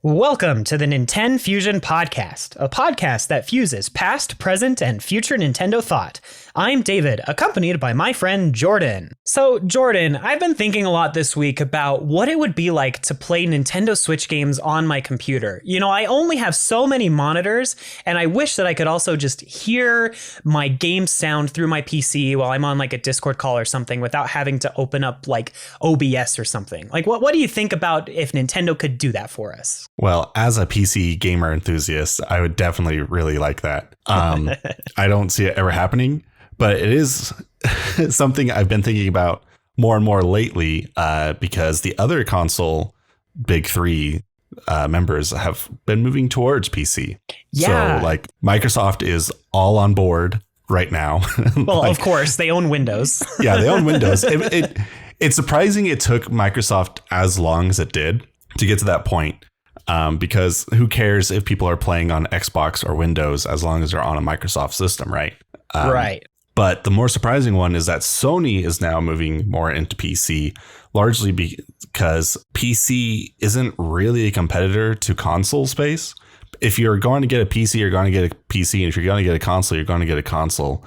Welcome to the NintenFusion podcast, a podcast that fuses past, present, and future Nintendo thought. I'm David, accompanied by my friend Jordan. So, Jordan, I've been thinking a lot this week about what it would be like to play Nintendo Switch games on my computer. You know, I only have so many monitors, and I wish that I could also just hear my game sound through my PC while I'm on like a Discord call or something without having to open up like OBS or something. Like, what do you think about if Nintendo could do that for us? Well, as a PC gamer enthusiast, I would definitely really like that. I don't see it ever happening, but it is something I've been thinking about more and more lately because the other console big three members have been moving towards PC. Yeah. So like Microsoft is all on board right now. Well, like, of course, they own Windows. Yeah, they own Windows. It's surprising it took Microsoft as long as it did to get to that point. Because who cares if people are playing on Xbox or Windows as long as they're on a Microsoft system, right? Right. But the more surprising one is that Sony is now moving more into PC, largely because PC isn't really a competitor to console space. If you're going to get a PC, you're going to get a PC. And if you're going to get a console, you're going to get a console.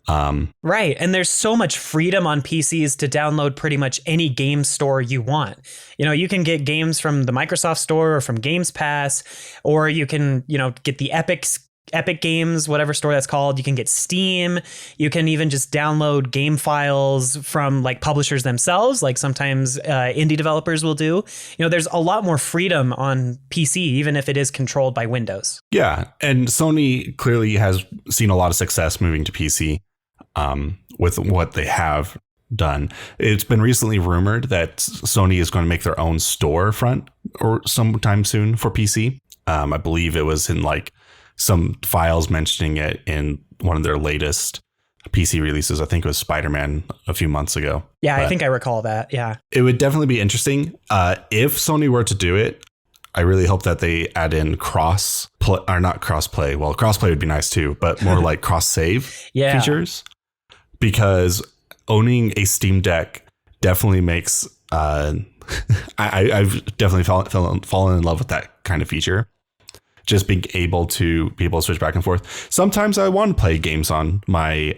Right. And there's so much freedom on PCs to download pretty much any game store you want. You know, you can get games from the Microsoft Store or from Games Pass, or you can, get the Epic Games, whatever store that's called. You can get Steam. You can even just download game files from like publishers themselves, like sometimes indie developers will do. There's a lot more freedom on PC, even if it is controlled by Windows. Yeah. And Sony clearly has seen a lot of success moving to PC. With what they have done. It's been recently rumored that Sony is going to make their own storefront or sometime soon for PC. I believe it was in like some files mentioning it in one of their latest PC releases. I think it was Spider-Man a few months ago. Yeah, I think I recall that. Yeah. It would definitely be interesting. If Sony were to do it, I really hope that they add in cross-play, or not cross-play. Well, cross-play would be nice too, but more like cross-save features. Because owning a Steam Deck definitely makes I've definitely fallen in love with that kind of feature. Just being able to switch back and forth. Sometimes I want to play games on my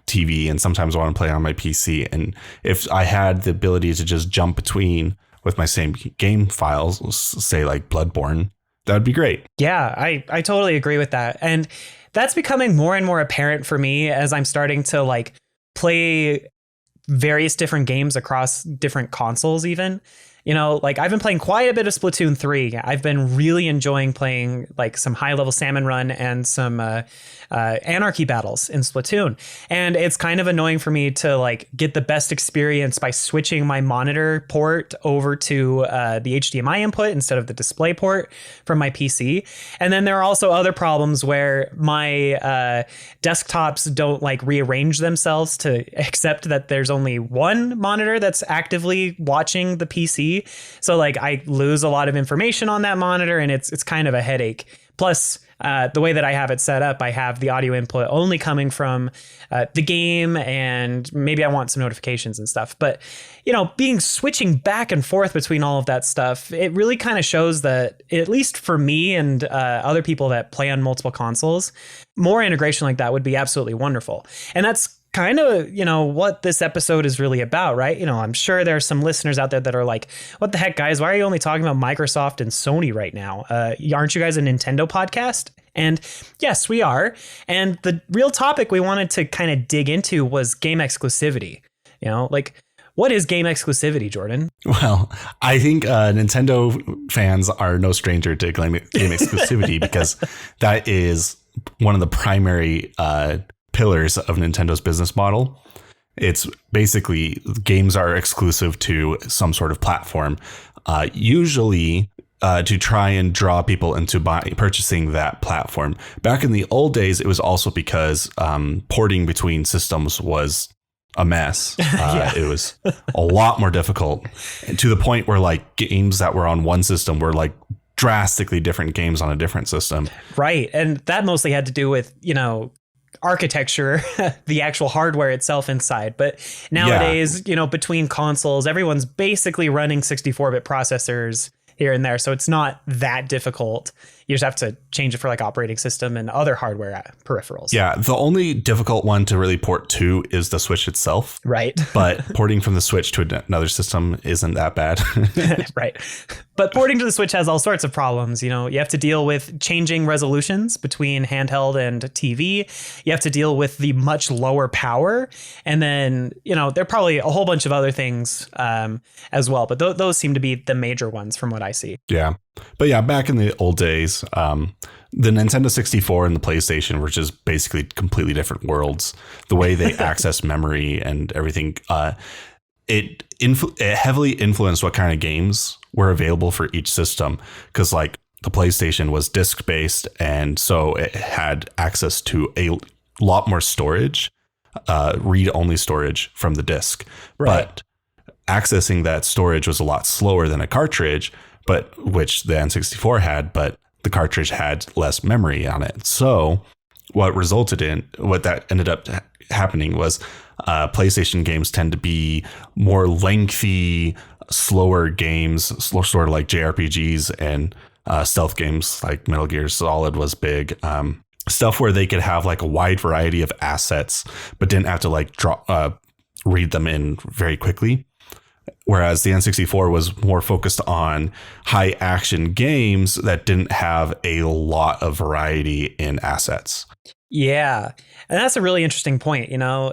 TV, and sometimes I want to play on my PC. And if I had the ability to just jump between with my same game files, say like Bloodborne, that would be great. Yeah, I totally agree with that. And that's becoming more and more apparent for me as I'm starting to like play various different games across different consoles even. Like I've been playing quite a bit of Splatoon 3. I've been really enjoying playing like some high level salmon run and some anarchy battles in Splatoon. And it's kind of annoying for me to like get the best experience by switching my monitor port over to the HDMI input instead of the display port from my PC. And then there are also other problems where my desktops don't like rearrange themselves to accept that there's only one monitor that's actively watching the PC. So like I lose a lot of information on that monitor, and it's kind of a headache. Plus, the way that I have it set up, I have the audio input only coming from the game, and maybe I want some notifications and stuff. But, switching back and forth between all of that stuff, it really kind of shows that, at least for me and other people that play on multiple consoles, more integration like that would be absolutely wonderful. And that's kind of, what this episode is really about, right? I'm sure there are some listeners out there that are like, what the heck, guys? Why are you only talking about Microsoft and Sony right now? Aren't you guys a Nintendo podcast? And yes, we are. And the real topic we wanted to kind of dig into was game exclusivity. What is game exclusivity, Jordan? Well, I think Nintendo fans are no stranger to game exclusivity because that is one of the primary pillars of Nintendo's business model. It's basically games are exclusive to some sort of platform, usually to try and draw people into purchasing that platform. Back in the old days, it was also because porting between systems was a mess. It was a lot more difficult, and to the point where like games that were on one system were like drastically different games on a different system. Right. And that mostly had to do with, architecture, the actual hardware itself inside. But nowadays, between consoles, everyone's basically running 64-bit processors here and there. So it's not that difficult. You just have to change it for like operating system and other hardware peripherals. Yeah, the only difficult one to really port to is the Switch itself. Right. But porting from the Switch to another system isn't that bad. Right. But porting to the Switch has all sorts of problems. You know, you have to deal with changing resolutions between handheld and TV. You have to deal with the much lower power. And then, you know, there are probably a whole bunch of other things as well. But those seem to be the major ones from what I see. Yeah. But yeah, back in the old days, the Nintendo 64 and the PlayStation were just basically completely different worlds. The way they access memory and everything, it heavily influenced what kind of games were available for each system. Because like the PlayStation was disc based, and so it had access to a lot more storage, read only storage from the disc. Right. But accessing that storage was a lot slower than a cartridge, but which the N64 had, but the cartridge had less memory on it. So what that ended up happening was PlayStation games tend to be more lengthy, slower games, sort of like JRPGs, and stealth games like Metal Gear Solid was big. Stuff where they could have like a wide variety of assets, but didn't have to like read them in very quickly. Whereas the N64 was more focused on high action games that didn't have a lot of variety in assets. Yeah. And that's a really interesting point. You know,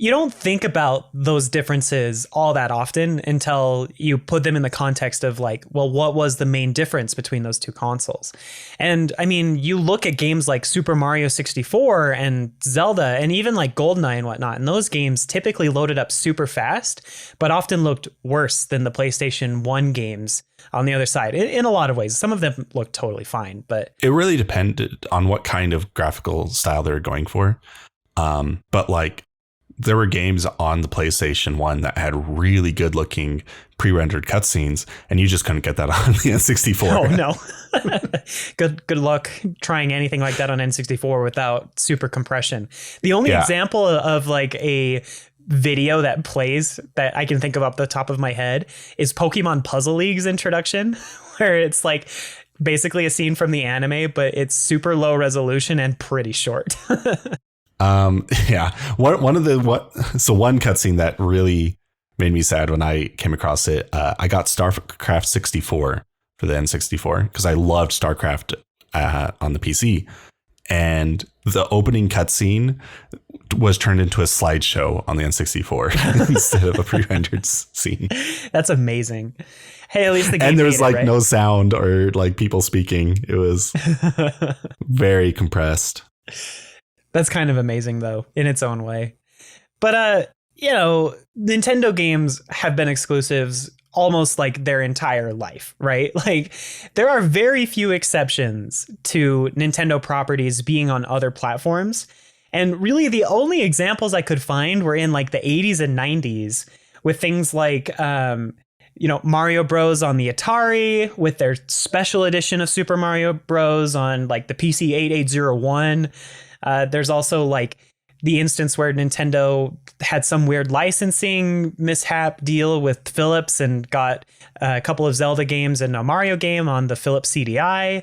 you don't think about those differences all that often until you put them in the context of like, well, what was the main difference between those two consoles? And I mean, you look at games like Super Mario 64 and Zelda and even like GoldenEye and whatnot, and those games typically loaded up super fast, but often looked worse than the PlayStation 1 games on the other side in a lot of ways. Some of them looked totally fine, but it really depended on what kind of graphical style they were going for. But like, there were games on the PlayStation 1 that had really good looking pre-rendered cutscenes, and you just couldn't get that on the N64. Oh, no. Good luck trying anything like that on N64 without super compression. The only example of like a video that plays that I can think of off the top of my head is Pokemon Puzzle League's introduction, where it's like basically a scene from the anime, but it's super low resolution and pretty short. Yeah. One cutscene that really made me sad when I came across it. I got StarCraft 64 for the N64 because I loved StarCraft on the PC, and the opening cutscene was turned into a slideshow on the N64 instead of a pre-rendered scene. That's amazing. Hey, at least the game and there was like right? no sound or like people speaking. It was very compressed. That's kind of amazing, though, in its own way. But, you know, Nintendo games have been exclusives almost like their entire life, right? Like, there are very few exceptions to Nintendo properties being on other platforms. And really, the only examples I could find were in like the 80s and 90s with things like, Mario Bros. On the Atari, with their special edition of Super Mario Bros. On like the PC 8801. There's also like the instance where Nintendo had some weird licensing mishap deal with Philips and got a couple of Zelda games and a Mario game on the Philips CDI.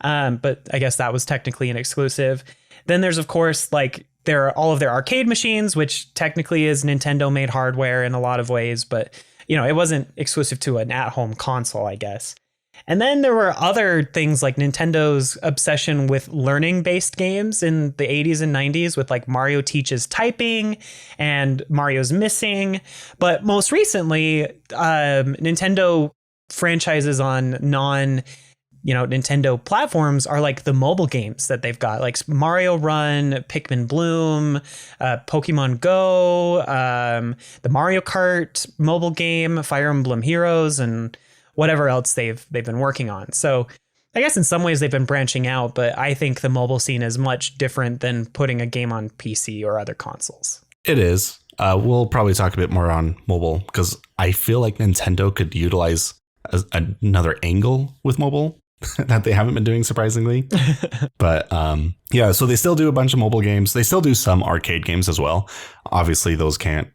But I guess that was technically an exclusive. Then there's, of course, like there are all of their arcade machines, which technically is Nintendo made hardware in a lot of ways. But, you know, it wasn't exclusive to an at-home console, I guess. And then there were other things like Nintendo's obsession with learning-based games in the 80s and 90s with like Mario Teaches Typing and Mario's Missing. But most recently, Nintendo franchises on Nintendo platforms are like the mobile games that they've got, like Mario Run, Pikmin Bloom, Pokemon Go, the Mario Kart mobile game, Fire Emblem Heroes, and whatever else they've been working on. So I guess in some ways they've been branching out, but I think the mobile scene is much different than putting a game on PC or other consoles. It is. We'll probably talk a bit more on mobile because I feel like Nintendo could utilize another angle with mobile that they haven't been doing, surprisingly. But so they still do a bunch of mobile games. They still do some arcade games as well. Obviously, those can't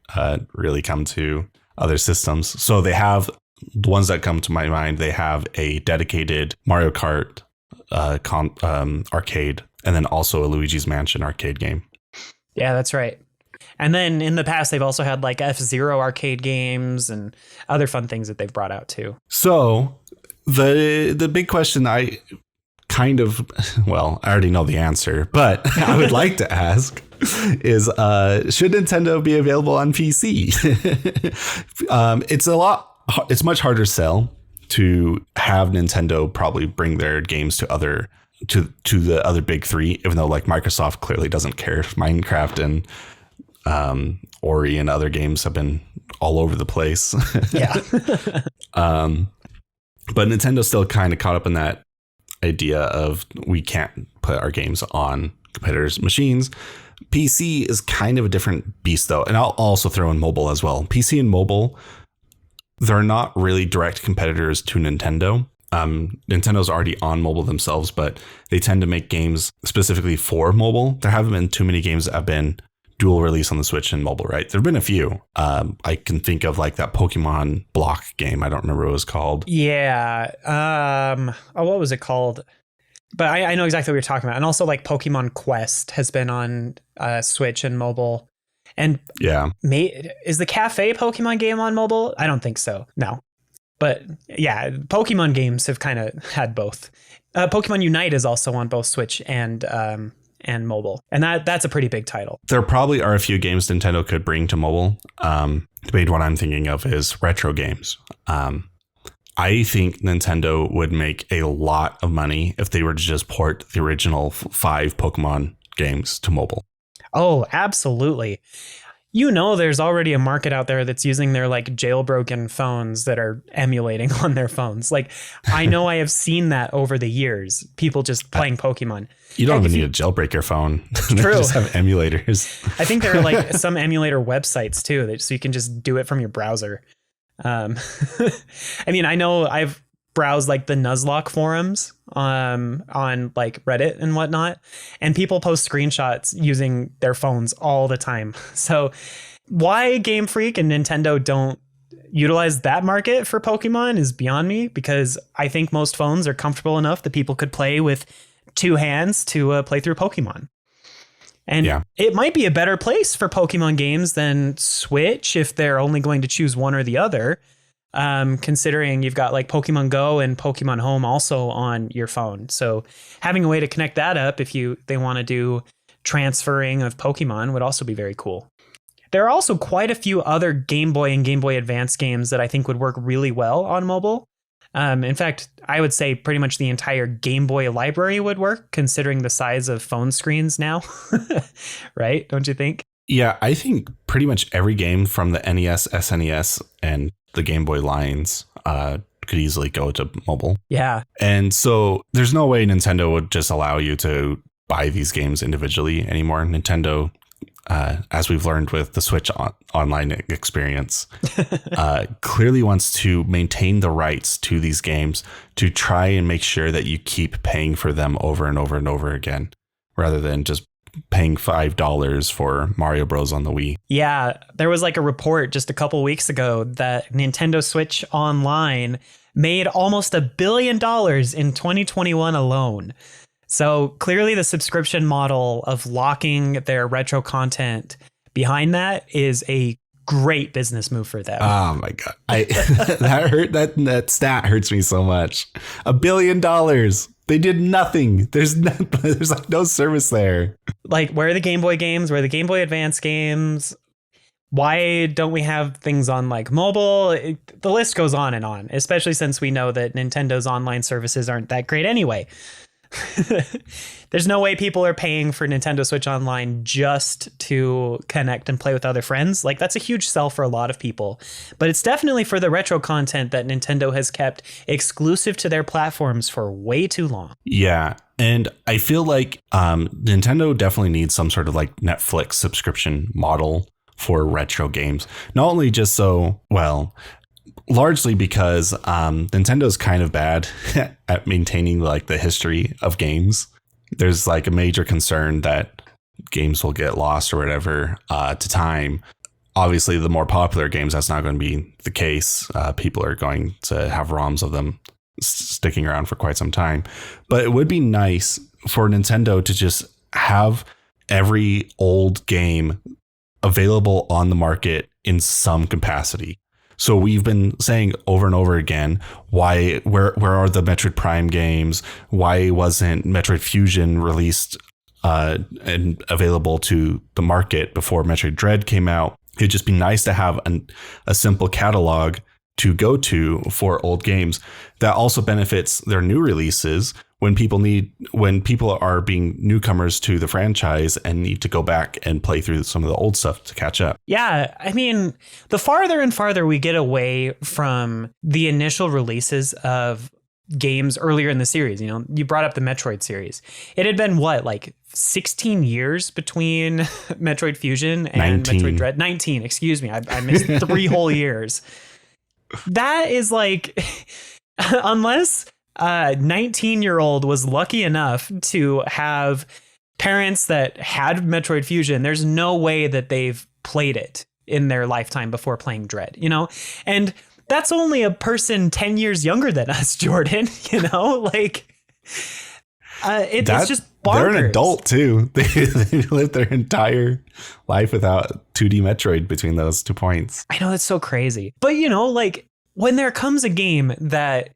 really come to other systems. So they have the ones that come to my mind, they have a dedicated Mario Kart arcade, and then also a Luigi's Mansion arcade game. Yeah, that's right. And then in the past, they've also had like F-Zero arcade games and other fun things that they've brought out too. So the big question I already know the answer, but I would like to ask is, should Nintendo be available on PC? It's much harder to sell to have Nintendo probably bring their games to the other big three, even though like Microsoft clearly doesn't care. Minecraft and Ori and other games have been all over the place. Yeah. But Nintendo's still kind of caught up in that idea of we can't put our games on competitors' machines. PC is kind of a different beast, though. And I'll also throw in mobile as well. PC and mobile, they're not really direct competitors to Nintendo. Nintendo's already on mobile themselves, but they tend to make games specifically for mobile. There haven't been too many games that have been dual release on the Switch and mobile, right? There have been a few. I can think of like that Pokemon block game. I don't remember what it was called. Yeah. What was it called? But I know exactly what you're talking about. And also like Pokemon Quest has been on Switch and mobile. And yeah, is the Cafe Pokemon game on mobile? I don't think so. No. But yeah, Pokemon games have kind of had both. Pokemon Unite is also on both Switch and mobile. And that's a pretty big title. There probably are a few games Nintendo could bring to mobile. The big one I'm thinking of is retro games. I think Nintendo would make a lot of money if they were to just port the original 5 Pokemon games to mobile. Oh, absolutely. You know, there's already a market out there that's using their like jailbroken phones that are emulating on their phones. Like, I know I have seen that over the years. People just playing Pokemon. You don't even need to jailbreak your phone. True. Just have emulators. I think there are like some emulator websites too, so you can just do it from your browser. I mean, I know I've browsed like the Nuzlocke forums on like Reddit and whatnot, and people post screenshots using their phones all the time. So why Game Freak and Nintendo don't utilize that market for Pokemon is beyond me, because I think most phones are comfortable enough that people could play with 2 hands to play through Pokemon. And it might be a better place for Pokemon games than Switch if they're only going to choose one or the other. Considering you've got like Pokemon Go and Pokemon Home also on your phone. So having a way to connect that up if they want to do transferring of Pokemon would also be very cool. There are also quite a few other Game Boy and Game Boy Advance games that I think would work really well on mobile. In fact, I would say pretty much the entire Game Boy library would work, considering the size of phone screens now. Right? Don't you think? Yeah, I think pretty much every game from the NES, SNES, and the Game Boy lines could easily go to mobile. Yeah. And so there's no way Nintendo would just allow you to buy these games individually anymore. Nintendo, as we've learned with the Switch online experience, clearly wants to maintain the rights to these games to try and make sure that you keep paying for them over and over and over again, rather than just paying $5 for Mario Bros on the Wii. Yeah, there was like a report just a couple weeks ago that Nintendo Switch Online made almost $1 billion in 2021 alone. So clearly the subscription model of locking their retro content behind that is a great business move for them. Oh my God. That stat hurts me so much. $1 billion. They did nothing. There's like no service there. Like, where are the Game Boy games? Where are the Game Boy Advance games? Why don't we have things on like mobile? The list goes on, especially since we know that Nintendo's online services aren't that great anyway. There's no way people are paying for Nintendo Switch Online just to connect and play with other friends. Like, that's a huge sell for a lot of people, but it's definitely for the retro content that Nintendo has kept exclusive to their platforms for way too long. Yeah. And I feel like Nintendo definitely needs some sort of like Netflix subscription model for retro games. Not only just so, well, largely because Nintendo's kind of bad at maintaining like the history of games. There's like a major concern that games will get lost or whatever to time. Obviously, the more popular games, that's not going to be the case. People are going to have ROMs of them sticking around for quite some time. But it would be nice for Nintendo to just have every old game available on the market in some capacity. So we've been saying over and over again, where are the Metroid Prime games? Why wasn't Metroid Fusion released and available to the market before Metroid Dread came out? It'd just be nice to have a simple catalog to go to for old games that also benefits their new releases when people are being newcomers to the franchise and need to go back and play through some of the old stuff to catch up. Yeah, I mean, the farther and farther we get away from the initial releases of games earlier in the series, you brought up the Metroid series. It had been 16 years between Metroid Fusion and 19. Metroid Dread. 19, excuse me. I missed 3 whole years. That is unless a 19-year-old was lucky enough to have parents that had Metroid Fusion, there's no way that they've played it in their lifetime before playing Dread, And that's only a person 10 years younger than us, Jordan, it's just bonkers. They're an adult too. They lived their entire life without 2D Metroid between those 2 points. I know, that's so crazy. But when there comes a game that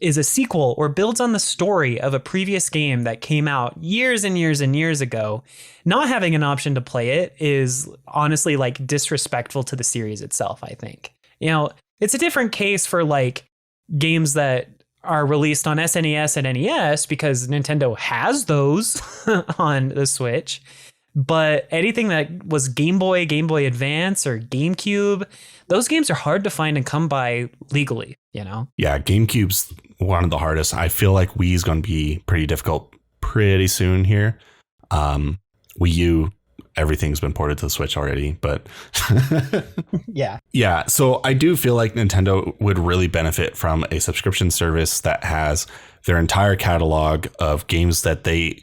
is a sequel or builds on the story of a previous game that came out years and years and years ago, not having an option to play it is honestly disrespectful to the series itself, I think. It's a different case for games that are released on SNES and NES because Nintendo has those on the Switch. But anything that was Game Boy, Game Boy Advance, or GameCube, those games are hard to find and come by legally, Yeah, GameCube's one of the hardest. I feel like Wii is going to be pretty difficult pretty soon here. Wii U, everything's been ported to the Switch already, but yeah. So I do feel like Nintendo would really benefit from a subscription service that has their entire catalog of games that they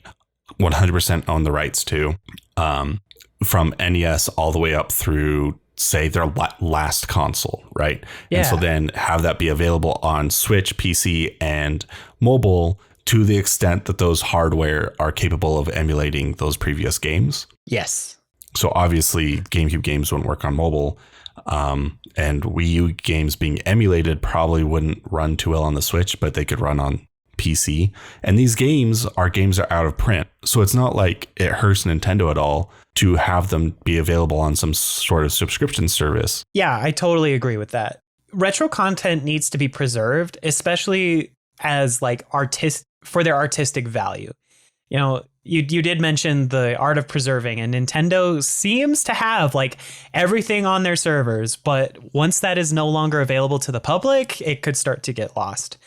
100% own the rights to, from NES all the way up through, say, their last console, right? Yeah. And so then have that be available on Switch, PC, and mobile to the extent that those hardware are capable of emulating those previous games. Yes. So obviously GameCube games wouldn't work on mobile, and Wii U games being emulated probably wouldn't run too well on the Switch, but they could run on PC. And these games are out of print. So it's not like it hurts Nintendo at all to have them be available on some sort of subscription service. Yeah, I totally agree with that. Retro content needs to be preserved, especially as for their artistic value. You did mention the art of preserving, and Nintendo seems to have everything on their servers, but once that is no longer available to the public, it could start to get lost.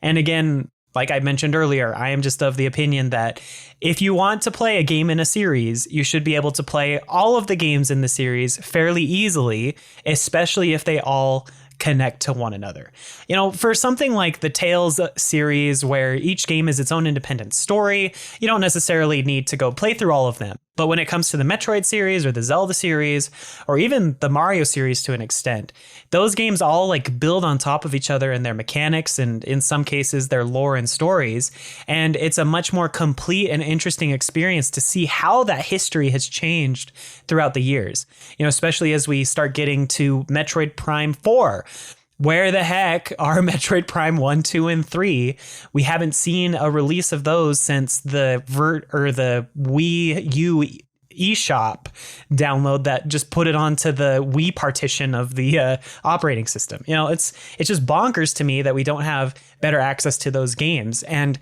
And again, like I mentioned earlier, I am just of the opinion that if you want to play a game in a series, you should be able to play all of the games in the series fairly easily, especially if they all connect to one another. For something like the Tales series, where each game is its own independent story, you don't necessarily need to go play through all of them. But when it comes to the Metroid series or the Zelda series, or even the Mario series to an extent, those games all build on top of each other in their mechanics and in some cases their lore and stories. And it's a much more complete and interesting experience to see how that history has changed throughout the years. Especially as we start getting to Metroid Prime 4. Where the heck are Metroid Prime 1, 2, and 3? We haven't seen a release of those since the Wii U eShop download that just put it onto the Wii partition of the operating system. It's just bonkers to me that we don't have better access to those games. And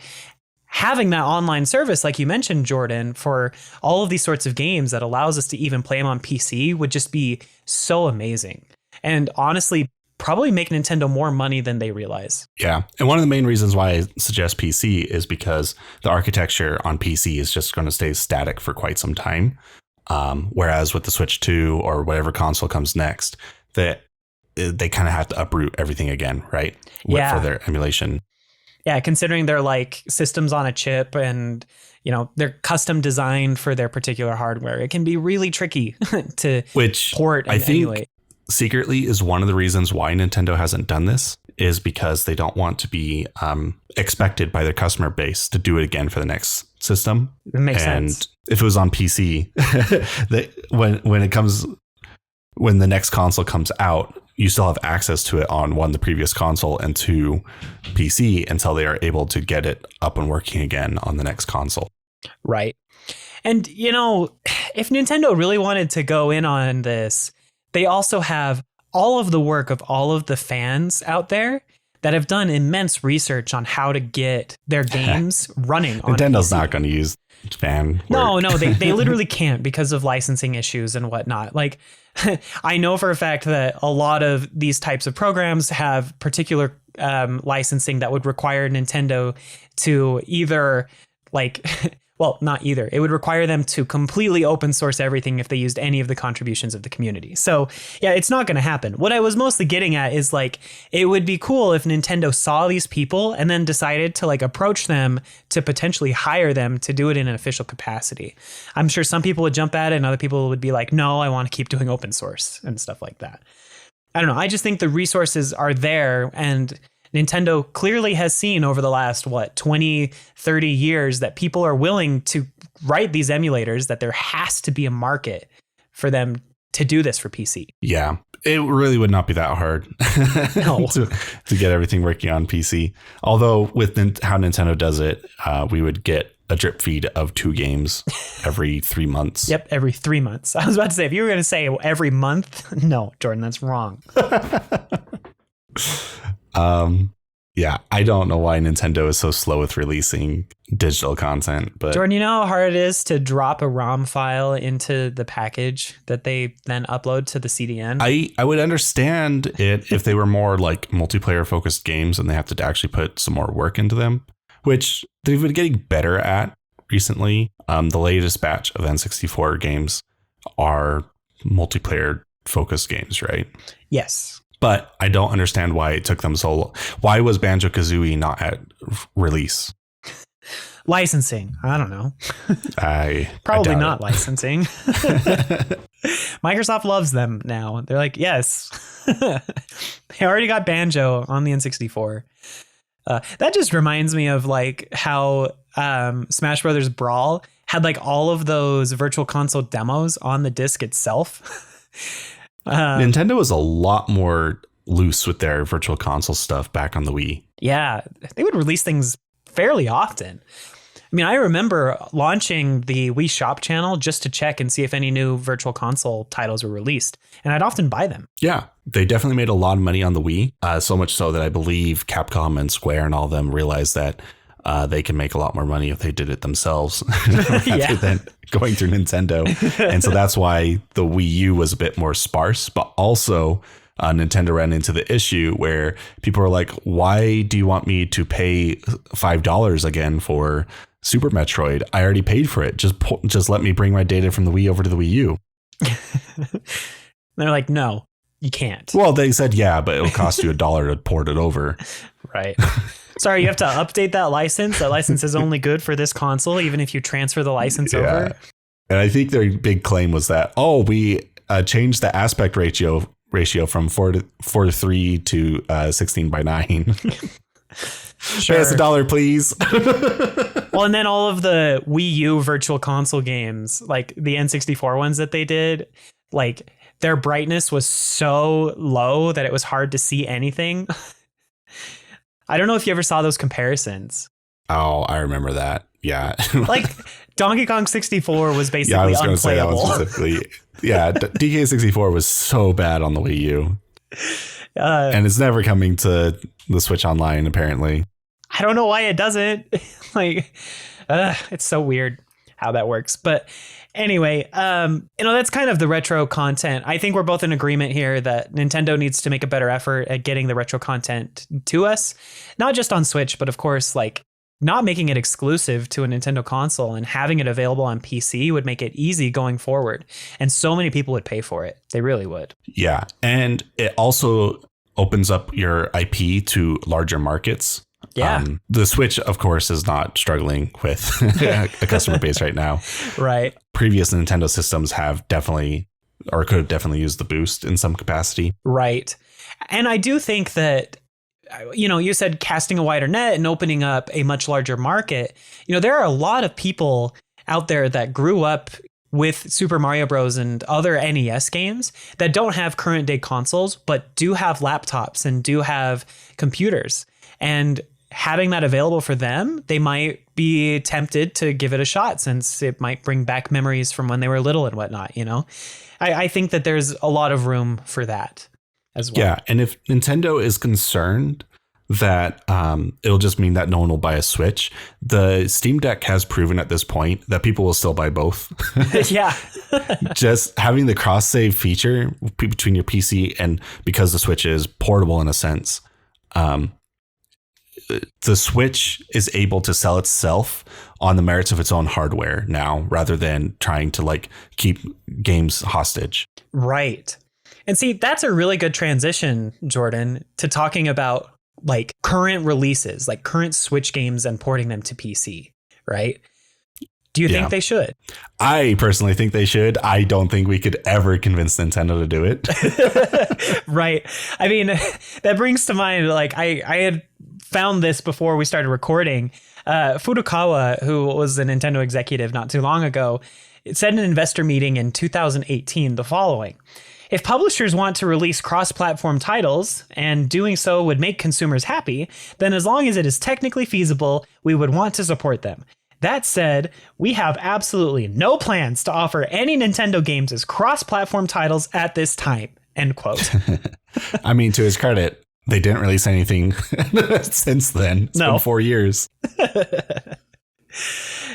having that online service, like you mentioned, Jordan, for all of these sorts of games that allows us to even play them on PC would just be so amazing. And honestly, probably make Nintendo more money than they realize. Yeah. And one of the main reasons why I suggest PC is because the architecture on PC is just going to stay static for quite some time. Whereas with the Switch 2 or whatever console comes next, that they kind of have to uproot everything again, right? Yeah. For their emulation. Yeah, considering they're like systems on a chip and, you know, they're custom designed for their particular hardware, it can be really tricky to Which port and I think emulate. secretly is one of the reasons why Nintendo hasn't done this, is because they don't want to be expected by their customer base to do it again for the next system. It makes sense. If it was on PC, when the next console comes out, you still have access to it on one, the previous console, and two, PC, until they are able to get it up and working again on the next console. Right. And, you know, if Nintendo really wanted to go in on this, they also have all of the work of all of the fans out there that have done immense research on how to get their games running on Nintendo's PC. not going to use fan work. No, they literally can't because of licensing issues and whatnot. Like, I know for a fact that a lot of these types of programs have particular licensing that would require Nintendo to either like, well, not either. It would require them to completely open source everything if they used any of the contributions of the community. So yeah, it's not going to happen. What I was mostly getting at is like, it would be cool if Nintendo saw these people and then decided to like approach them to potentially hire them to do it in an official capacity. I'm sure some people would jump at it and other people would be like, no, I want to keep doing open source and stuff like that. I don't know. I just think the resources are there, and Nintendo clearly has seen over the last, 20, 30 years that people are willing to write these emulators, that there has to be a market for them to do this for PC. Yeah, it really would not be that hard No. to get everything working on PC. Although with how Nintendo does it, we would get a drip feed of 2 games every 3 months. Yep, every 3 months. I was about to say, if you were going to say every month, no, Jordan, that's wrong. Yeah, I don't know why Nintendo is so slow with releasing digital content, but Jordan, you know how hard it is to drop a ROM file into the package that they then upload to the CDN? I would understand it if they were more like multiplayer focused games and they have to actually put some more work into them, which they've been getting better at recently. The latest batch of N64 games are multiplayer focused games, right? Yes. But I don't understand why it took them so long. Why was Banjo-Kazooie not at release? Licensing. I don't know. I Probably doubt not it. licensing. Microsoft loves them now. They're like, yes. They already got Banjo on the N64. That just reminds me of like how Smash Brothers Brawl had like all of those virtual console demos on the disc itself. Nintendo was a lot more loose with their virtual console stuff back on the Wii. Yeah, they would release things fairly often. I mean, I remember launching the Wii Shop channel just to check and see if any new virtual console titles were released, and I'd often buy them. Yeah, they definitely made a lot of money on the Wii, so much so that I believe Capcom and Square and all of them realized that they can make a lot more money if they did it themselves rather than going through Nintendo. And so that's why the Wii U was a bit more sparse, but also Nintendo ran into the issue where people were like, why do you want me to pay $5 again for Super Metroid? I already paid for it. Just let me bring my data from the Wii over to the Wii U. They're like, no, you can't. Well, they said, yeah, but it'll cost you $1 to port it over. Right. Sorry, you have to update that license. That license is only good for this console, even if you transfer the license over. And I think their big claim was that, we changed the aspect ratio from 4 to 3 to 16:9. Sure. Pay us $1, please. Well, and then all of the Wii U virtual console games, like the N64 ones that they did, like their brightness was so low that it was hard to see anything. I don't know if you ever saw those comparisons. Oh, I remember that. Yeah. Like Donkey Kong 64 was basically I was going to say that unplayable. one specifically. Yeah, DK64 was so bad on the Wii U. And it's never coming to the Switch Online, apparently. I don't know why it doesn't. Like, it's so weird how that works. But anyway, that's kind of the retro content. I think we're both in agreement here that Nintendo needs to make a better effort at getting the retro content to us, not just on Switch, but of course, like not making it exclusive to a Nintendo console and having it available on PC would make it easy going forward. And so many people would pay for it. They really would. Yeah. And it also opens up your IP to larger markets. Yeah. The Switch, of course, is not struggling with a customer base right now. Right. Previous Nintendo systems have definitely, or could have definitely used the boost in some capacity. Right. And I do think that, you said casting a wider net and opening up a much larger market. There are a lot of people out there that grew up with Super Mario Bros. And other NES games that don't have current day consoles, but do have laptops and do have computers. And having that available for them, they might be tempted to give it a shot since it might bring back memories from when they were little and whatnot. I think that there's a lot of room for that as well. Yeah. And if Nintendo is concerned that it'll just mean that no one will buy a Switch, the Steam Deck has proven at this point that people will still buy both. Yeah. Just having the cross save feature between your PC, and because the Switch is portable in a sense, the Switch is able to sell itself on the merits of its own hardware now, rather than trying to keep games hostage. Right. And see, that's a really good transition, Jordan, to talking about current releases, current Switch games and porting them to PC, right? Do you think they should? I personally think they should. I don't think we could ever convince Nintendo to do it. Right. I mean, that brings to mind, I had found this before we started recording. Furukawa, who was a Nintendo executive not too long ago, said in an investor meeting in 2018 the following: if publishers want to release cross-platform titles and doing so would make consumers happy, then as long as it is technically feasible, we would want to support them. That said, we have absolutely no plans to offer any Nintendo games as cross-platform titles at this time. End quote. I mean, to his credit, they didn't release anything since then. It's been 4 years.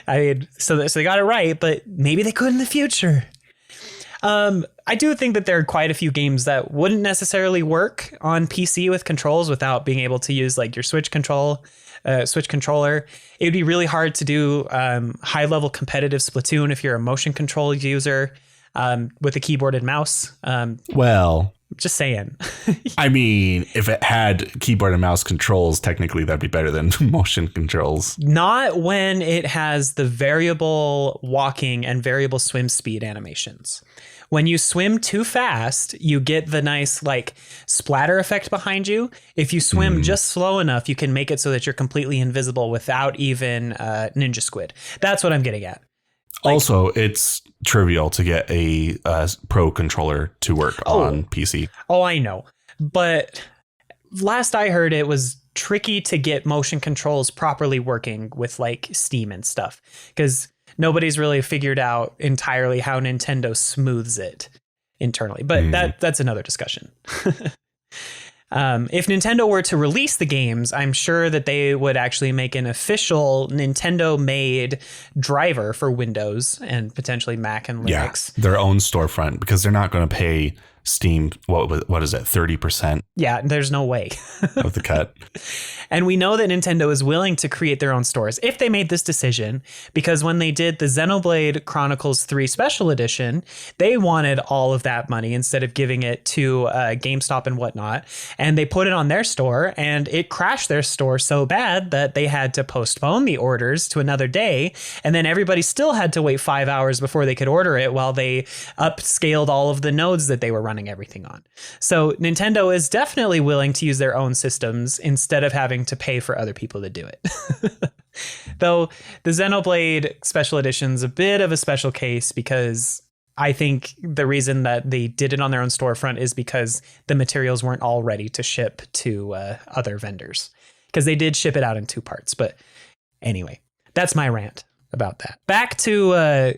I mean, so they got it right, but maybe they could in the future. I do think that there are quite a few games that wouldn't necessarily work on PC with controls without being able to use your Switch controller. It would be really hard to do high level competitive Splatoon if you're a motion control user with a keyboard and mouse. Well, just saying. I mean, if it had keyboard and mouse controls, technically that'd be better than motion controls. Not when it has the variable walking and variable swim speed animations. When you swim too fast, you get the nice splatter effect behind you. If you swim just slow enough, you can make it so that you're completely invisible without even Ninja Squid. That's what I'm getting at. Also, it's trivial to get a pro controller to work on PC. Oh, I know. But last I heard, it was tricky to get motion controls properly working with Steam and stuff, because nobody's really figured out entirely how Nintendo smooths it internally. But that's another discussion. If Nintendo were to release the games, I'm sure that they would actually make an official Nintendo-made driver for Windows and potentially Mac and Linux. Yeah, their own storefront, because they're not going to pay Steam, what is it, 30%? Yeah, there's no way. Of the cut. And we know that Nintendo is willing to create their own stores if they made this decision, because when they did the Xenoblade Chronicles 3 Special Edition, they wanted all of that money instead of giving it to GameStop and whatnot. And they put it on their store, and it crashed their store so bad that they had to postpone the orders to another day. And then everybody still had to wait 5 hours before they could order it while they upscaled all of the nodes that they were running everything on. So Nintendo is definitely willing to use their own systems instead of having to pay for other people to do it. Though the Xenoblade Special Edition is a bit of a special case, because I think the reason that they did it on their own storefront is because the materials weren't all ready to ship to other vendors, because they did ship it out in 2 parts. But anyway, that's my rant about that. Back to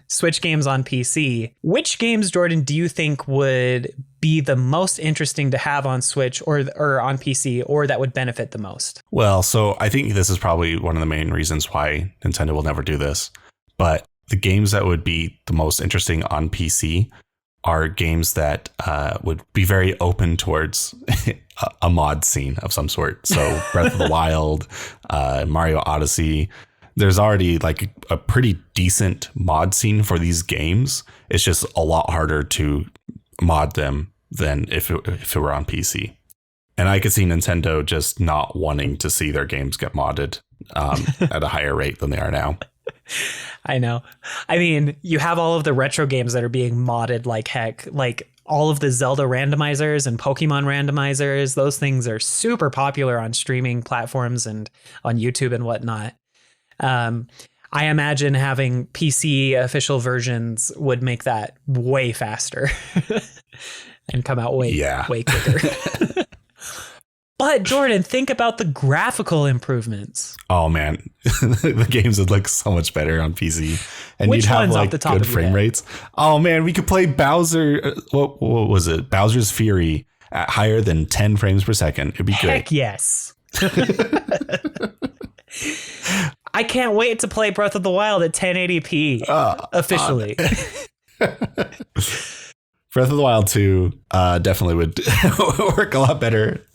Switch games on PC. Which games, Jordan, do you think would be the most interesting to have on Switch or on PC, or that would benefit the most? Well, so I think this is probably one of the main reasons why Nintendo will never do this. But the games that would be the most interesting on PC are games that would be very open towards a mod scene of some sort. So Breath of the Wild, Mario Odyssey. There's already a pretty decent mod scene for these games. It's just a lot harder to mod them than if it were on PC. And I could see Nintendo just not wanting to see their games get modded at a higher rate than they are now. I know. I mean, you have all of the retro games that are being modded like heck, like all of the Zelda randomizers and Pokemon randomizers. Those things are super popular on streaming platforms and on YouTube and whatnot. I imagine having PC official versions would make that way faster and come out way quicker. But Jordan, think about the graphical improvements. Oh man, the games would look so much better on PC, and Which you'd have one's like off the top good of your frame head? rates. Oh man, we could play Bowser. What was it? Bowser's Fury at higher than 10 frames per second. It'd be great. Heck yes. I can't wait to play Breath of the Wild at 1080p officially. Breath of the Wild 2 definitely would work a lot better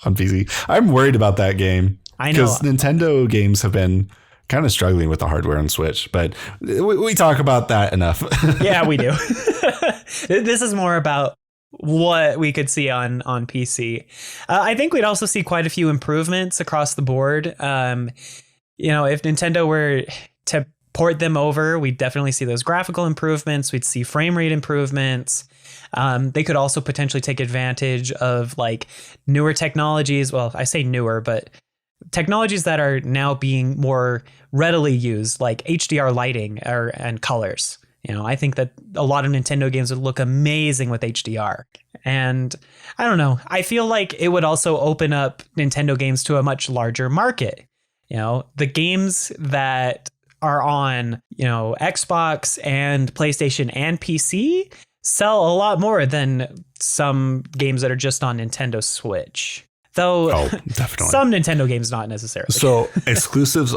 on PC. I'm worried about that game. I know. Because Nintendo games have been kind of struggling with the hardware on Switch, but we talk about that enough. Yeah, we do. This is more about what we could see on PC. I think we'd also see quite a few improvements across the board. If Nintendo were to port them over, we'd definitely see those graphical improvements. We'd see frame rate improvements. They could also potentially take advantage of like newer technologies. Well, I say newer, but technologies that are now being more readily used, like HDR lighting and colors. I think that a lot of Nintendo games would look amazing with HDR. And I don't know. I feel like it would also open up Nintendo games to a much larger market. The games that are on, Xbox and PlayStation and PC sell a lot more than some games that are just on Nintendo Switch. Though definitely. Some Nintendo games not necessarily. So exclusives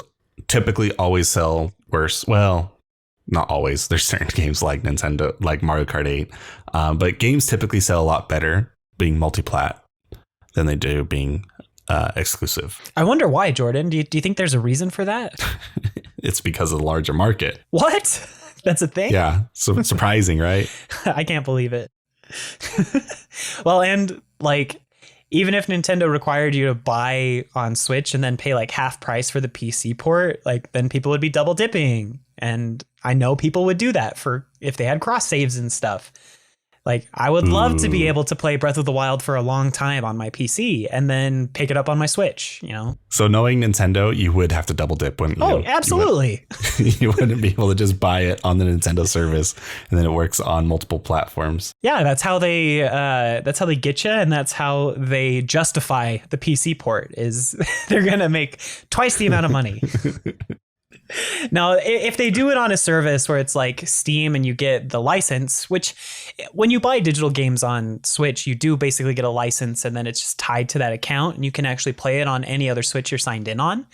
typically always sell worse. Well, not always. There's certain games like Nintendo, like Mario Kart 8. But games typically sell a lot better being multi-plat than they do being exclusive. I wonder why, Jordan. Do you think there's a reason for that? It's because of the larger market. What? That's a thing? Yeah. So surprising, right? I can't believe it. Well, and like, even if Nintendo required you to buy on Switch and then pay like half price for the PC port, like then people would be double dipping. And I know people would do that for if they had cross saves and stuff. Like, I would love to be able to play Breath of the Wild for a long time on my PC and then pick it up on my Switch, So knowing Nintendo, you would have to double dip, wouldn't you? Oh, absolutely. You wouldn't be able to just buy it on the Nintendo service and then it works on multiple platforms. Yeah, that's how they get you, and that's how they justify the PC port is they're going to make twice the amount of money. Now, if they do it on a service where it's like Steam and you get the license, which when you buy digital games on Switch, you do basically get a license and then it's just tied to that account and you can actually play it on any other Switch you're signed in on.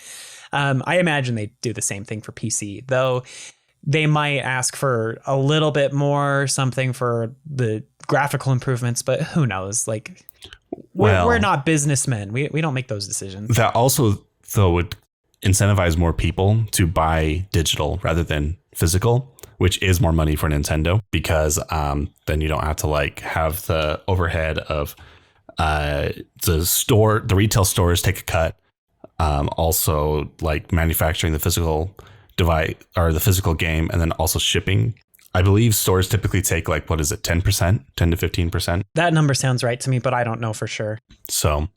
I imagine they do the same thing for PC, though they might ask for a little bit more, something for the graphical improvements, but who knows? Like, we're not businessmen. We don't make those decisions. That also, though, would incentivize more people to buy digital rather than physical, which is more money for Nintendo because then you don't have to like have the overhead of the retail stores take a cut. Also like manufacturing the physical device or the physical game and then also shipping. I believe stores typically take like, what is it? 10%, 10 to 15%. That number sounds right to me, but I don't know for sure. So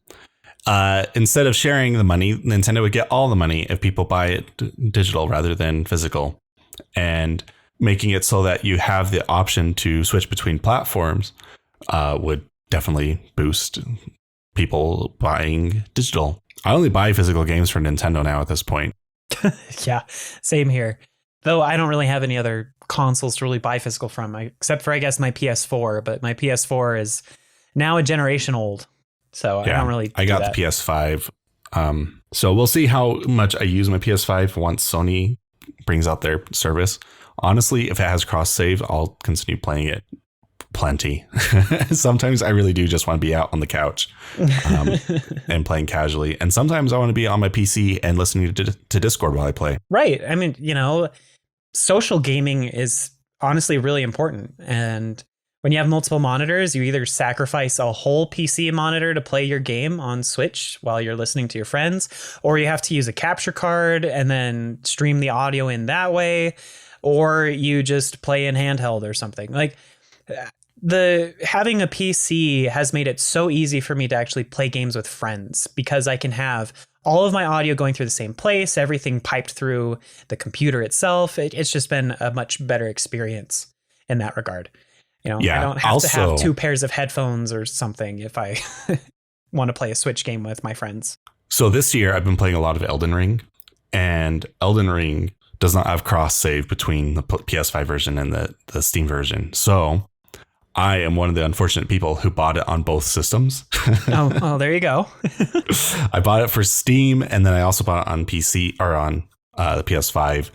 instead of sharing the money, Nintendo would get all the money if people buy it digital rather than physical, and making it so that you have the option to switch between platforms would definitely boost people buying digital. I only buy physical games for Nintendo now at this point. Yeah, same here. Though I don't really have any other consoles to really buy physical from, except for, I guess, my PS4. But my PS4 is now a generation old. So I don't really. I got the PS5. So we'll see how much I use my PS5 once Sony brings out their service. Honestly, if it has cross save, I'll continue playing it plenty. Sometimes I really do just want to be out on the couch and playing casually. And sometimes I want to be on my PC and listening to Discord while I play. Right. I mean, social gaming is honestly really important. And when you have multiple monitors, you either sacrifice a whole PC monitor to play your game on Switch while you're listening to your friends, or you have to use a capture card and then stream the audio in that way, or you just play in handheld or something. Like, the having a PC has made it so easy for me to actually play games with friends, because I can have all of my audio going through the same place, everything piped through the computer itself. It's just been a much better experience in that regard. I don't have to have 2 pairs of headphones or something if I want to play a Switch game with my friends. So this year I've been playing a lot of Elden Ring, and Elden Ring does not have cross save between the PS5 version and the Steam version. So I am one of the unfortunate people who bought it on both systems. Oh, there you go. I bought it for Steam, and then I also bought it on PC or on the PS5.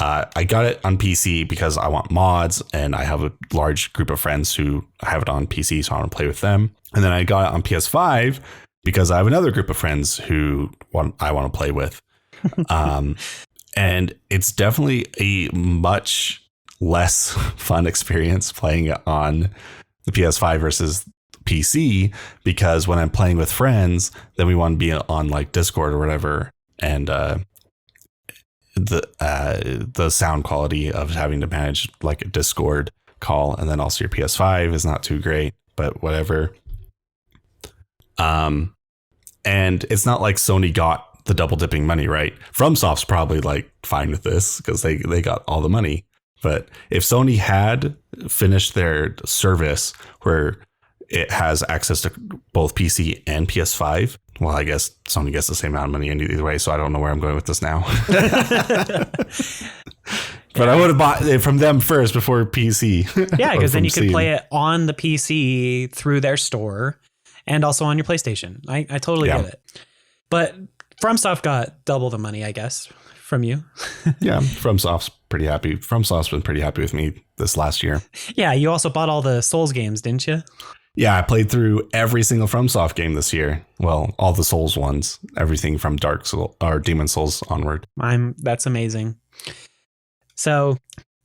I got it on PC because I want mods, and I have a large group of friends who have it on PC, so I want to play with them. And then I got it on PS5 because I have another group of friends who I want to play with. And it's definitely a much less fun experience playing it on the PS5 versus PC, because when I'm playing with friends, then we want to be on like Discord or whatever, and the sound quality of having to manage like a Discord call and then also your PS5 is not too great, but whatever. And it's not like Sony got the double dipping money, right? FromSoft's probably like fine with this because they got all the money. But if Sony had finished their service where it has access to both PC and PS5, well, I guess Sony gets the same amount of money either way. So I don't know where I'm going with this now. But I would have bought it from them first before PC. Yeah, because then you could play it on the PC through their store and also on your PlayStation. I totally get it. But FromSoft got double the money, I guess, from you. Yeah, FromSoft's pretty happy. FromSoft's been pretty happy with me this last year. Yeah, you also bought all the Souls games, didn't you? Yeah, I played through every single FromSoft game this year. Well, all the Souls ones, everything from Dark Souls or Demon Souls onward. That's amazing. So,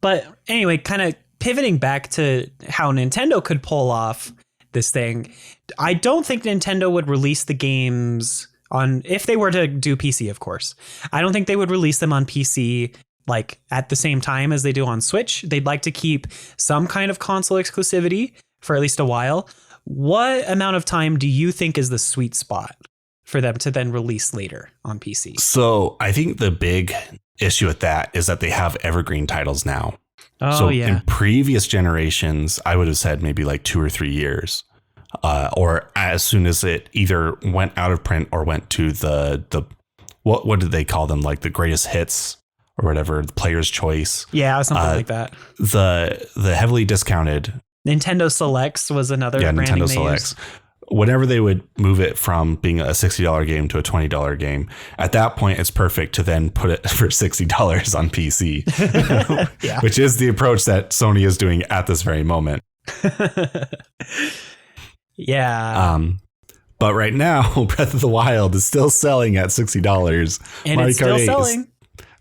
but anyway, kind of pivoting back to how Nintendo could pull off this thing. I don't think Nintendo would release the games on, if they were to do PC, of course. I don't think they would release them on PC like at the same time as they do on Switch. They'd like to keep some kind of console exclusivity for at least a while. What amount of time do you think is the sweet spot for them to then release later on PC? So I think the big issue with that is that they have evergreen titles now. Oh, so yeah. In previous generations, I would have said maybe like 2 or 3 years, or as soon as it either went out of print or went to the what did they call them? Like the greatest hits or whatever, the player's choice. Yeah, something like that. The heavily discounted Nintendo Selects was another branding Nintendo they Selects. used. Whenever they would move it from being a $60 game to a $20 game, at that point, it's perfect to then put it for $60 on PC, Yeah. which is the approach that Sony is doing at this very moment. Yeah. But right now, Breath of the Wild is still selling at $60. And it's still selling.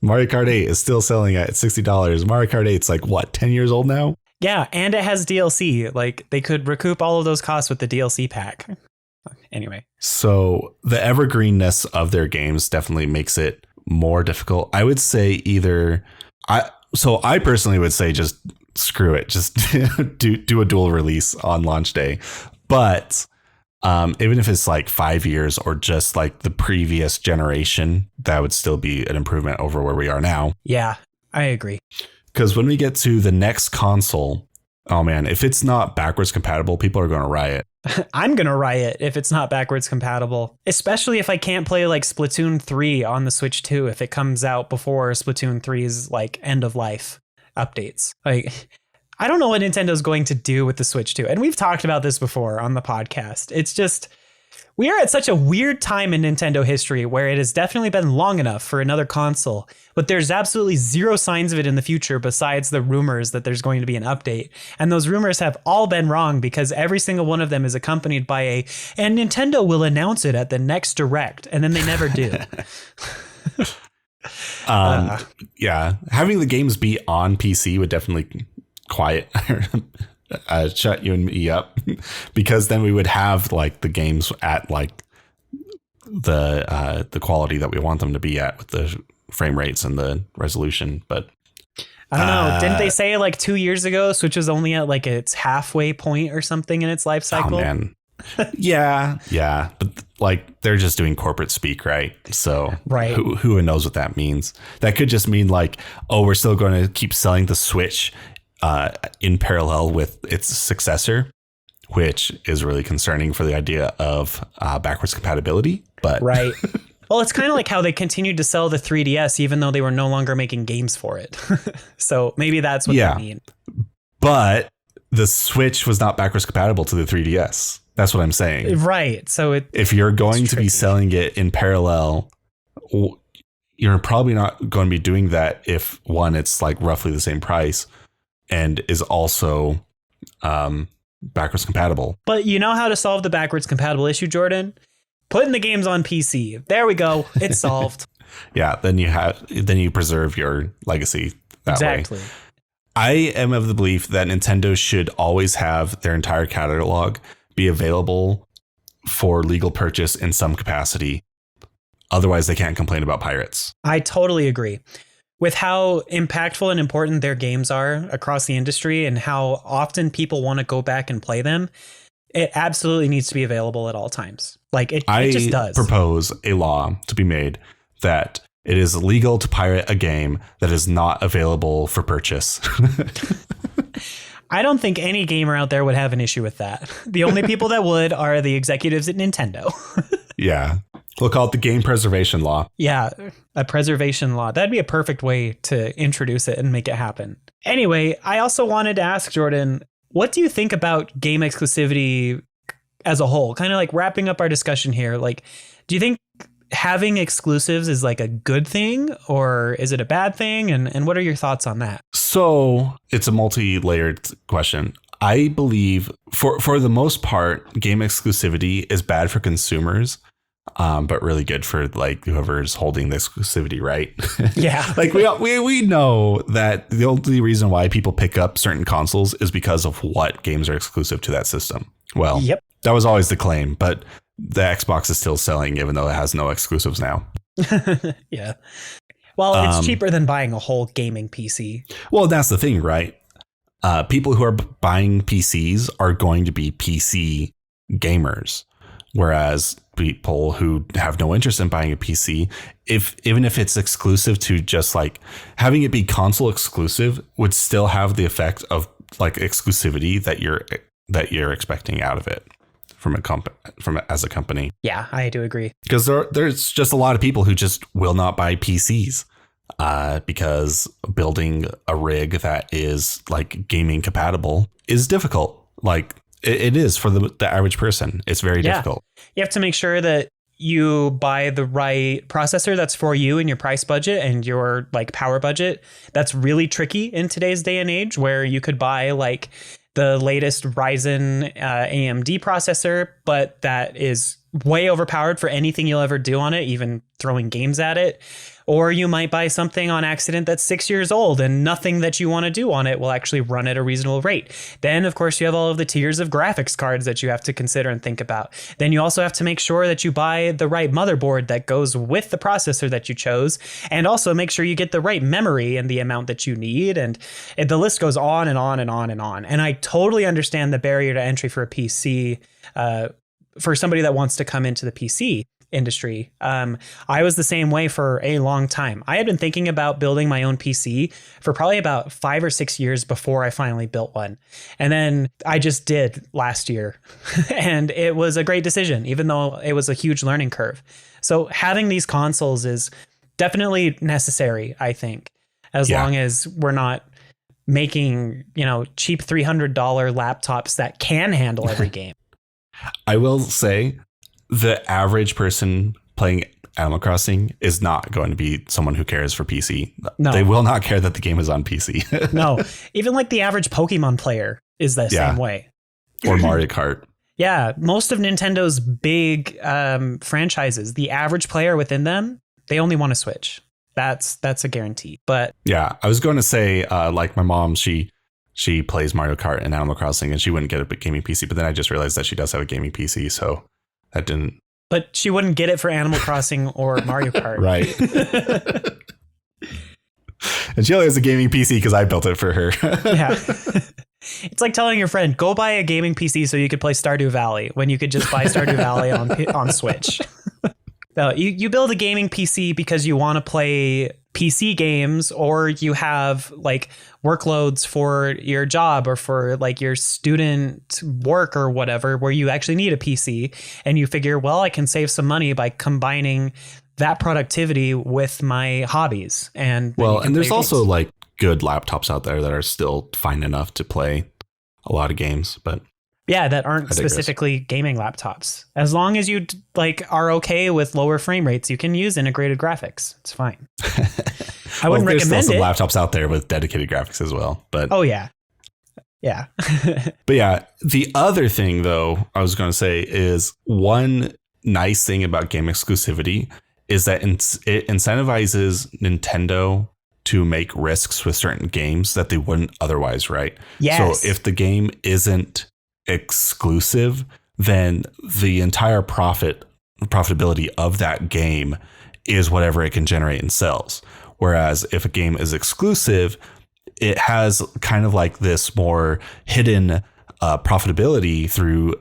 Mario Kart 8 is still selling at $60. Mario Kart 8's like, what, 10 years old now? Yeah, and it has DLC. Like, they could recoup all of those costs with the DLC pack. Anyway. So the evergreenness of their games definitely makes it more difficult. I would say I personally would say just screw it. Just do a dual release on launch day. But even if it's like 5 years or just like the previous generation, that would still be an improvement over where we are now. Yeah, I agree. Because when we get to the next console, oh man, if it's not backwards compatible, people are going to riot. I'm going to riot if it's not backwards compatible, especially if I can't play like Splatoon 3 on the Switch 2 if it comes out before Splatoon 3's like end of life updates. Like, I don't know what Nintendo's going to do with the Switch 2. And we've talked about this before on the podcast. It's just, we are at such a weird time in Nintendo history where it has definitely been long enough for another console, but there's absolutely zero signs of it in the future besides the rumors that there's going to be an update. And those rumors have all been wrong because every single one of them is accompanied by and Nintendo will announce it at the next Direct, and then they never do. Yeah, having the games be on PC would definitely quiet shut you and me up, because then we would have like the games at like the quality that we want them to be at with the frame rates and the resolution. But I don't know. Didn't they say like 2 years ago Switch was only at like its halfway point or something in its life cycle? Oh man. yeah. But like they're just doing corporate speak, right? So right. Who knows what that means? That could just mean like, oh, we're still going to keep selling the Switch in parallel with its successor, which is really concerning for the idea of backwards compatibility. But right. Well, it's kind of like how they continued to sell the 3DS even though they were no longer making games for it. So maybe that's what they mean. But the Switch was not backwards compatible to the 3DS. That's what I'm saying. Right. So if you're going to be selling it in parallel, you're probably not going to be doing that if one, it's like roughly the same price and is also backwards compatible. But you know how to solve the backwards compatible issue, Jordan? Putting the games on PC. There we go. It's solved. Yeah. Then you preserve your legacy that way. Exactly. I am of the belief that Nintendo should always have their entire catalog be available for legal purchase in some capacity. Otherwise, they can't complain about pirates. I totally agree. With how impactful and important their games are across the industry and how often people want to go back and play them, it absolutely needs to be available at all times. Like it just does. I propose a law to be made that it is illegal to pirate a game that is not available for purchase. I don't think any gamer out there would have an issue with that. The only people that would are the executives at Nintendo. Yeah. We'll call it the game preservation law. Yeah, a preservation law. That'd be a perfect way to introduce it and make it happen. Anyway, I also wanted to ask Jordan, what do you think about game exclusivity as a whole? Kind of like wrapping up our discussion here. Like, do you think having exclusives is like a good thing or is it a bad thing? And what are your thoughts on that? So it's a multi-layered question. I believe for the most part, game exclusivity is bad for consumers, but really good for like whoever's holding the exclusivity, right? Yeah. Like we know that the only reason why people pick up certain consoles is because of what games are exclusive to that system. Well, yep. That was always the claim, but the Xbox is still selling even though it has no exclusives now. Yeah. Well, it's cheaper than buying a whole gaming PC. Well, that's the thing, right? People who are buying PCs are going to be PC gamers, whereas people who have no interest in buying a PC, even if it's exclusive to just like having it be console exclusive, would still have the effect of like exclusivity that you're expecting out of it as a company. Yeah, I do agree. Because there's just a lot of people who just will not buy PCs because building a rig that is like gaming compatible is difficult. Like it is for the average person. It's very difficult. You have to make sure that you buy the right processor that's for you and your price budget and your like power budget. That's really tricky in today's day and age where you could buy like the latest Ryzen AMD processor, but that is way overpowered for anything you'll ever do on it, even throwing games at it. Or you might buy something on accident that's 6 years old and nothing that you want to do on it will actually run at a reasonable rate. Then, of course, you have all of the tiers of graphics cards that you have to consider and think about. Then you also have to make sure that you buy the right motherboard that goes with the processor that you chose, and also make sure you get the right memory and the amount that you need. And the list goes on and on and on and on. And I totally understand the barrier to entry for a PC, for somebody that wants to come into the PC industry. I was the same way for a long time. I had been thinking about building my own PC for probably about 5 or 6 years before I finally built one. And then I just did last year. And it was a great decision, even though it was a huge learning curve. So having these consoles is definitely necessary, I think, as long as we're not making, cheap $300 laptops that can handle every game. I will say the average person playing Animal Crossing is not going to be someone who cares for PC. No. They will not care that the game is on PC. No, even like the average Pokemon player is the same way. Or Mario Kart. Yeah, most of Nintendo's big franchises, the average player within them, they only want to Switch. That's a guarantee. But yeah, I was going to say, like my mom, she she plays Mario Kart and Animal Crossing, and she wouldn't get a gaming PC. But then I just realized that she does have a gaming PC, so that didn't. But she wouldn't get it for Animal Crossing or Mario Kart. Right. And she only has a gaming PC because I built it for her. Yeah. It's like telling your friend, go buy a gaming PC so you could play Stardew Valley when you could just buy Stardew Valley on Switch. No, you build a gaming PC because you want to play PC games, or you have like workloads for your job or for like your student work or whatever, where you actually need a PC, and you figure, well, I can save some money by combining that productivity with my hobbies. And there's also like good laptops out there that are still fine enough to play a lot of games, but yeah, that aren't specifically gaming laptops. As long as you like are okay with lower frame rates, you can use integrated graphics. It's fine. I wouldn't recommend there's still it. some laptops out there with dedicated graphics as well, but oh yeah. Yeah. But yeah, the other thing though, I was going to say is one nice thing about game exclusivity is that it incentivizes Nintendo to make risks with certain games that they wouldn't otherwise, right? Yes. So if the game isn't exclusive, then the entire profitability of that game is whatever it can generate in sales. Whereas if a game is exclusive, it has kind of like this more hidden profitability through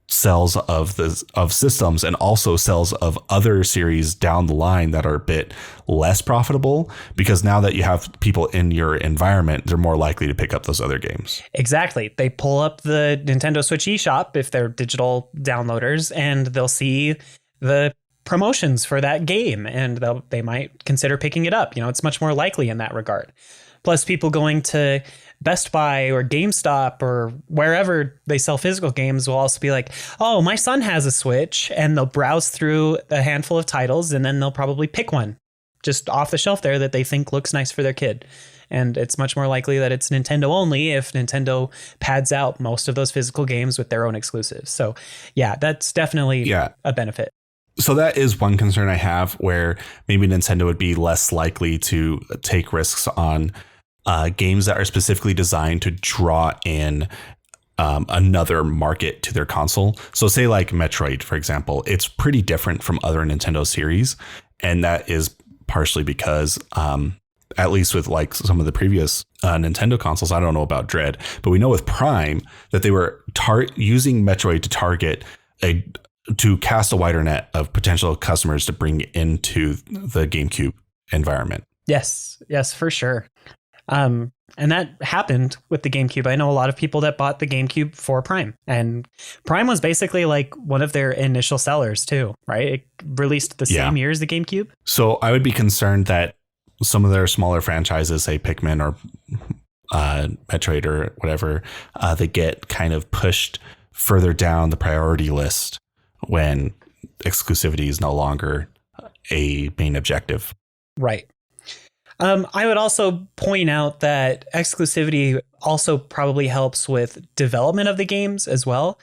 sales of systems, and also sales of other series down the line that are a bit less profitable, because now that you have people in your environment, they're more likely to pick up those other games. Exactly. They pull up the Nintendo Switch eShop if they're digital downloaders, and they'll see the promotions for that game, and they might consider picking it up. It's much more likely in that regard. Plus, people going to Best Buy or GameStop or wherever they sell physical games will also be like, oh, my son has a Switch, and they'll browse through a handful of titles, and then they'll probably pick one just off the shelf there that they think looks nice for their kid. And it's much more likely that it's Nintendo only if Nintendo pads out most of those physical games with their own exclusives. So yeah, that's definitely a benefit. So that is one concern I have, where maybe Nintendo would be less likely to take risks on games that are specifically designed to draw in another market to their console. So say like Metroid, for example, it's pretty different from other Nintendo series. And that is partially because, at least with like some of the previous Nintendo consoles, I don't know about Dread, but we know with Prime that they were using Metroid to target to cast a wider net of potential customers to bring into the GameCube environment. Yes, for sure. And that happened with the GameCube. I know a lot of people that bought the GameCube for Prime, and Prime was basically like one of their initial sellers too, right? It released the same year as the GameCube. So I would be concerned that some of their smaller franchises, say Pikmin or Metroid or whatever, they get kind of pushed further down the priority list when exclusivity is no longer a main objective. Right. I would also point out that exclusivity also probably helps with development of the games as well.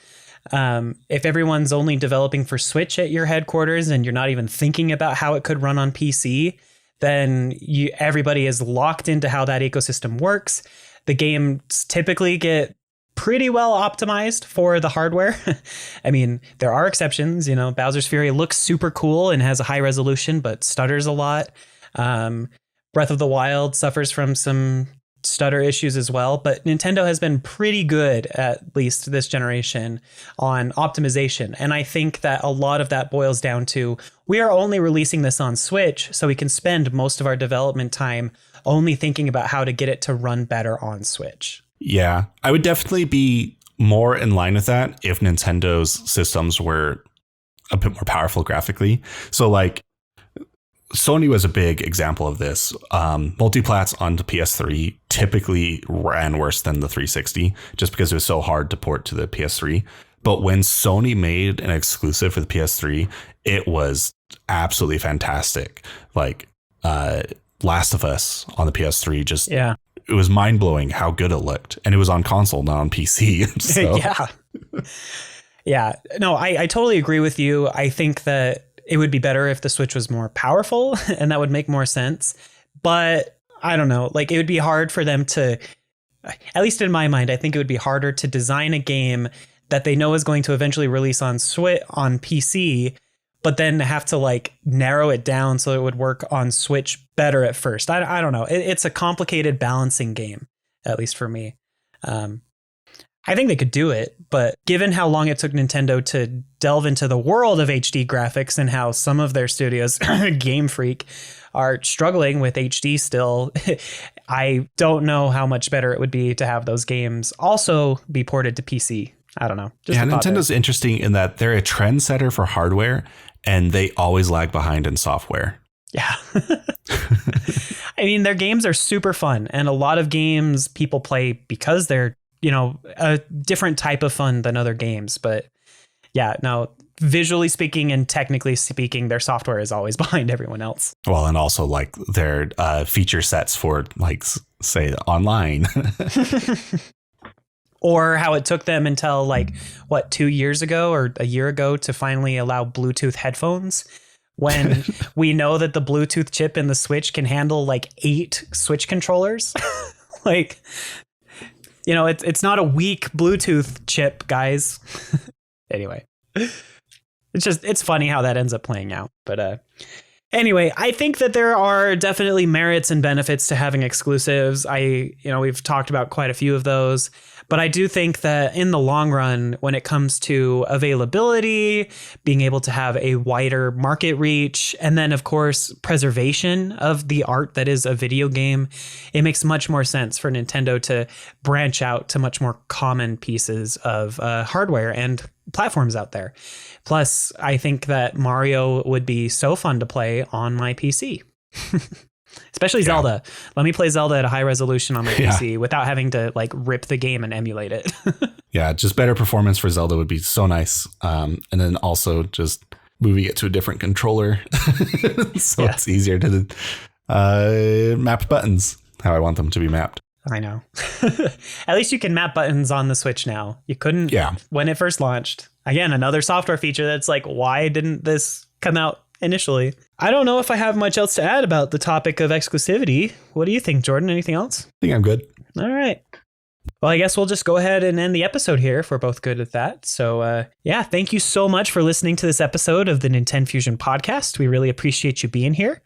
If everyone's only developing for Switch at your headquarters and you're not even thinking about how it could run on PC, then everybody is locked into how that ecosystem works. The games typically get pretty well optimized for the hardware. I mean, there are exceptions. Bowser's Fury looks super cool and has a high resolution, but stutters a lot. Breath of the Wild suffers from some stutter issues as well, but Nintendo has been pretty good, at least this generation, on optimization. And I think that a lot of that boils down to, we are only releasing this on Switch, so we can spend most of our development time only thinking about how to get it to run better on Switch. Yeah, I would definitely be more in line with that if Nintendo's systems were a bit more powerful graphically. So like, Sony was a big example of this. Multiplats on the PS3 typically ran worse than the 360 just because it was so hard to port to the PS3. But when Sony made an exclusive for the PS3, it was absolutely fantastic. Like Last of Us on the PS3, it was mind blowing how good it looked. And it was on console, not on PC. So. Yeah. No, I totally agree with you. I think that it would be better if the Switch was more powerful, and that would make more sense. But I don't know, like it would be hard for them to at least in my mind, I think it would be harder to design a game that they know is going to eventually release on PC, but then have to like narrow it down so it would work on Switch better at first. I don't know. It's a complicated balancing game, at least for me. I think they could do it, but given how long it took Nintendo to delve into the world of HD graphics and how some of their studios, Game Freak, are struggling with HD still, I don't know how much better it would be to have those games also be ported to PC. I don't know. Yeah, Nintendo's interesting in that they're a trendsetter for hardware and they always lag behind in software. Yeah. I mean, their games are super fun, and a lot of games people play because they're, a different type of fun than other games. But yeah, no, visually speaking and technically speaking, their software is always behind everyone else. Well, and also like their feature sets for like, say, online. Or how it took them until 2 years ago or a year ago to finally allow Bluetooth headphones, when we know that the Bluetooth chip in the Switch can handle 8 Switch controllers. It's not a weak Bluetooth chip, guys. Anyway, it's funny how that ends up playing out. But anyway, I think that there are definitely merits and benefits to having exclusives. We've talked about quite a few of those, but I do think that in the long run, when it comes to availability, being able to have a wider market reach, and then of course, preservation of the art that is a video game, it makes much more sense for Nintendo to branch out to much more common pieces of hardware and platforms out there. Plus, I think that Mario would be so fun to play on my PC. Especially Zelda. Let me play Zelda at a high resolution on my PC without having to rip the game and emulate it. Yeah, just better performance for Zelda would be so nice. And then also just moving it to a different controller. So it's easier to map buttons how I want them to be mapped. I know. At least you can map buttons on the Switch now. You couldn't when it first launched. Again, another software feature that's why didn't this come out initially? I don't know if I have much else to add about the topic of exclusivity. What do you think, Jordan? Anything else? I think I'm good. All right. Well, I guess we'll just go ahead and end the episode here if we're both good at that. So, thank you so much for listening to this episode of the NintenFusion podcast. We really appreciate you being here.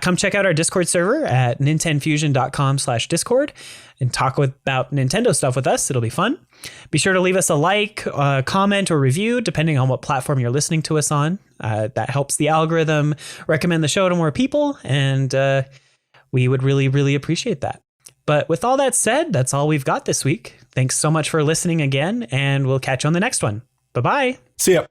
Come check out our Discord server at nintenfusion.com/Discord and talk about Nintendo stuff with us. It'll be fun. Be sure to leave us a like, comment, or review, depending on what platform you're listening to us on. That helps the algorithm recommend the show to more people, and we would really, really appreciate that. But with all that said, that's all we've got this week. Thanks so much for listening again, and we'll catch you on the next one. Bye-bye. See ya.